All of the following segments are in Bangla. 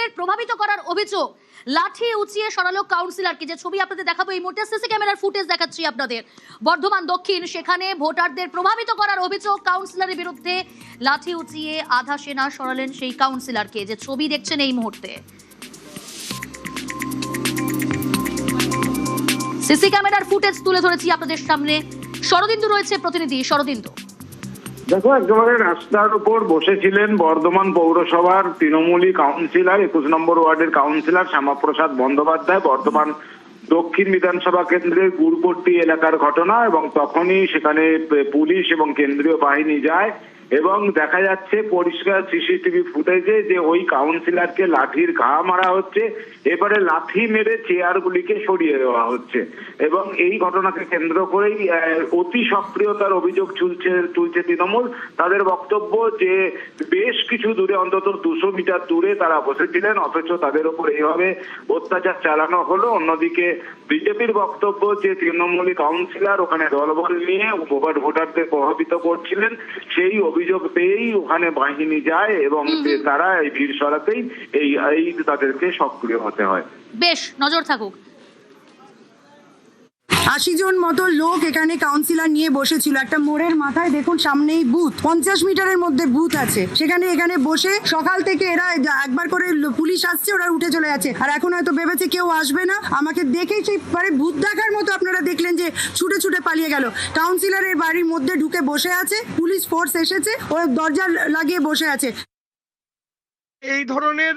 ভোটারদের প্রভাবিত করার অভিযোগ, লাঠি উঁচিয়ে সরালো কাউন্সিলরকে। যে ছবি আপনাদের দেখাবো এই মুহূর্তে, সিসি ক্যামেরার ফুটেজ দেখাচ্ছি আপনাদের। বর্ধমান দক্ষিণ, সেখানে ভোটারদের প্রভাবিত করার অভিযোগ, কাউন্সিলরের বিরুদ্ধে লাঠি উঁচিয়ে আধা সেনা সরালেন সেই কাউন্সিলরকে। যে ছবি দেখছেন এই মুহূর্তে, সিসি ক্যামেরার ফুটেজ তুলে ধরেছি আপনাদের সামনে। শরদিন্দু রয়েছে, প্রতিনিধি শরদিন্দু। দেখো, একেবারে রাস্তার উপর বসেছিলেন বর্ধমান পৌরসভার তৃণমূলী কাউন্সিলর, 21 নম্বর ওয়ার্ডের কাউন্সিলর শ্যামাপ্রসাদ বন্দ্যোপাধ্যায়। বর্ধমান দক্ষিণ বিধানসভা কেন্দ্রের গুরপট্টি এলাকার ঘটনা, এবং তখনই সেখানে পুলিশ এবং কেন্দ্রীয় বাহিনী যায় এবং দেখা যাচ্ছে পরিষ্কার সিসিটিভি ফুটেজে যে ওই কাউন্সিলরকে লাঠির ঘা মারা হচ্ছে, এবারে লাঠি মেরে চেয়ারগুলিকে সরিয়ে দেওয়া হচ্ছে। এবং এই ঘটনাকে কেন্দ্র করেই অতি সক্রিয়তার অভিযোগ তুলছে তৃণমূল। তাদের বক্তব্য যে বেশ কিছু দূরে, অন্তত 200 মিটার দূরে তারা বসেছিলেন, অথচ তাদের উপর এইভাবে অত্যাচার চালানো হলো। অন্যদিকে বিজেপির বক্তব্য যে তৃণমূলী কাউন্সিলর ওখানে দলবল নিয়ে ভোটারদের প্রভাবিত করছিলেন, সেই অভিযোগ পেয়েই ওখানে বাহিনী যায় এবং তারা এই ভিড় সরাতেই এই তাদেরকে সক্রিয় হতে হয়। বেশ, নজর থাকুক। 80 জন মতো লোক এখানে কাউন্সিলর নিয়ে বসেছিল একটা মোড়ের মাথায়। দেখুন সামনেই বুথ, 50 মিটারের মধ্যে বুথ আছে। এখানে বসে সকাল থেকে এরা একবার করে পুলিশ আসছে, ওরা উঠে চলে যাচ্ছে। আর এখন হয়তো ভেবেছে কেউ আসবে না, আমাকে দেখেই সেই ভূত দেখার মতো আপনারা দেখলেন যে ছুটে ছুটে পালিয়ে গেল। কাউন্সিলরের বাড়ির মধ্যে ঢুকে বসে আছে, পুলিশ ফোর্স এসেছে, ও দরজা লাগিয়ে বসে আছে। এই ধরনের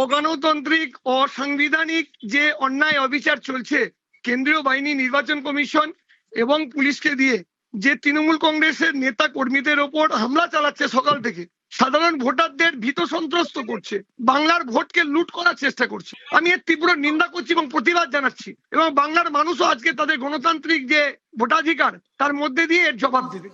অগণতান্ত্রিক, অসাংবিধানিক যে অন্যায় অবিচার চলছে, কেন্দ্রীয় বাহিনী, নির্বাচন কমিশন এবং পুলিশকে দিয়ে যে তৃণমূল কংগ্রেসের নেতা কর্মীদের ওপর হামলা চালাচ্ছে, সকাল থেকে সাধারণ ভোটারদের ভীত সন্ত্রস্ত করছে, বাংলার ভোটকে লুট করার চেষ্টা করছে, আমি এর তীব্র নিন্দা করছি এবং প্রতিবাদ জানাচ্ছি। এবং বাংলার মানুষও আজকে তাদের গণতান্ত্রিক যে ভোটাধিকার, তার মধ্যে দিয়ে এর জবাব দেবে।